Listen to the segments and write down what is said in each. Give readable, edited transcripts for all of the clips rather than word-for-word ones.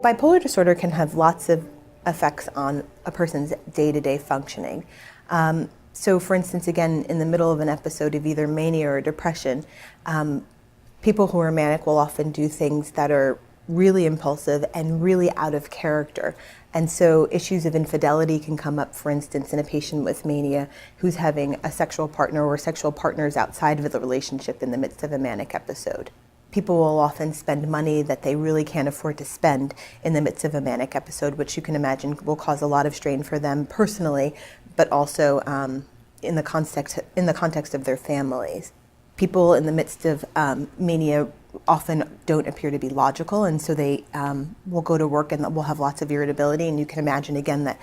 Bipolar disorder can have lots of effects on a person's day-to-day functioning. So for instance, again, in the middle of an episode of either mania or depression, people who are manic will often do things that are really impulsive and really out of character. And so issues of infidelity can come up, for instance, in a patient with mania who's having a sexual partner or sexual partners outside of the relationship in the midst of a manic episode. People will often spend money that they really can't afford to spend in the midst of a manic episode, which you can imagine will cause a lot of strain for them personally, but also in the context of their families. People in the midst of mania often don't appear to be logical, and so they will go to work and will have lots of irritability. And you can imagine again that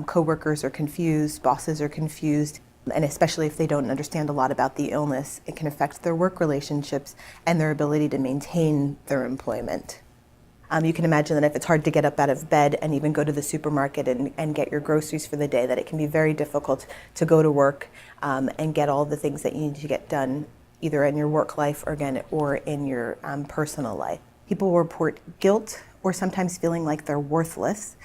coworkers are confused, bosses are confused, and especially if they don't understand a lot about the illness, it can affect their work relationships and their ability to maintain their employment. You can imagine that if it's hard to get up out of bed and even go to the supermarket and get your groceries for the day, that it can be very difficult to go to work and get all the things that you need to get done, either in your work life or in your personal life. People will report guilt or sometimes feeling like they're worthless.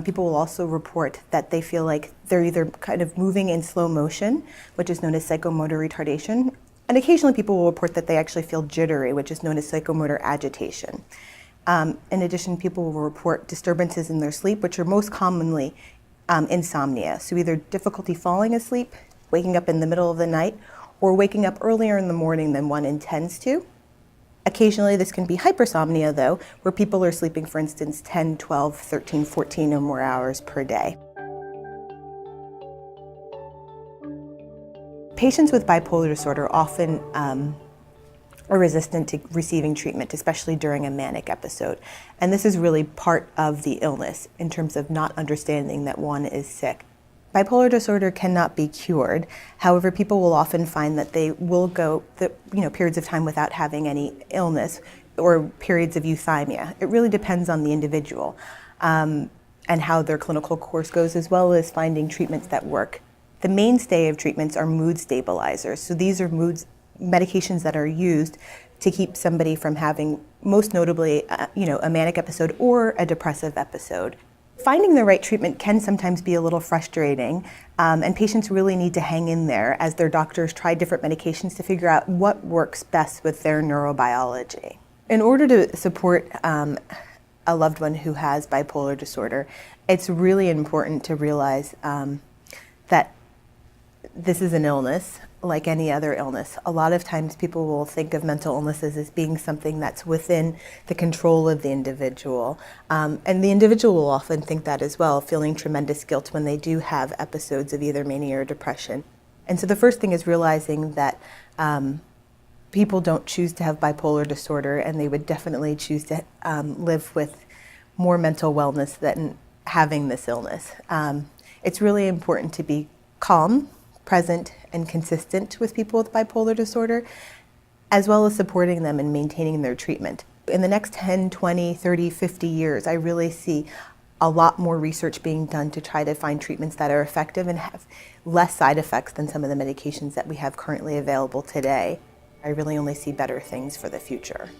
People will also report that they feel like they're either kind of moving in slow motion, which is known as psychomotor retardation, and occasionally people will report that they actually feel jittery, which is known as psychomotor agitation. In addition, people will report disturbances in their sleep, which are most commonly insomnia. So either difficulty falling asleep, waking up in the middle of the night, or waking up earlier in the morning than one intends to. Occasionally this can be hypersomnia though, where people are sleeping, for instance, 10, 12, 13, 14 or more hours per day. Patients with bipolar disorder often are resistant to receiving treatment, especially during a manic episode. And this is really part of the illness in terms of not understanding that one is sick. Bipolar disorder cannot be cured. However, people will often find that they will go periods of time without having any illness or periods of euthymia. It really depends on the individual and how their clinical course goes, as well as finding treatments that work. The mainstay of treatments are mood stabilizers. So these are medications that are used to keep somebody from having, most notably, a manic episode or a depressive episode. Finding the right treatment can sometimes be a little frustrating, and patients really need to hang in there as their doctors try different medications to figure out what works best with their neurobiology. In order to support a loved one who has bipolar disorder, it's really important to realize that this is an illness like any other illness. A lot of times people will think of mental illnesses as being something that's within the control of the individual. And the individual will often think that as well, feeling tremendous guilt when they do have episodes of either mania or depression. And so the first thing is realizing that people don't choose to have bipolar disorder, and they would definitely choose to live with more mental wellness than having this illness. It's really important to be calm, present, and consistent with people with bipolar disorder, as well as supporting them and maintaining their treatment. In the next 10, 20, 30, 50 years, I really see a lot more research being done to try to find treatments that are effective and have less side effects than some of the medications that we have currently available today. I really only see better things for the future.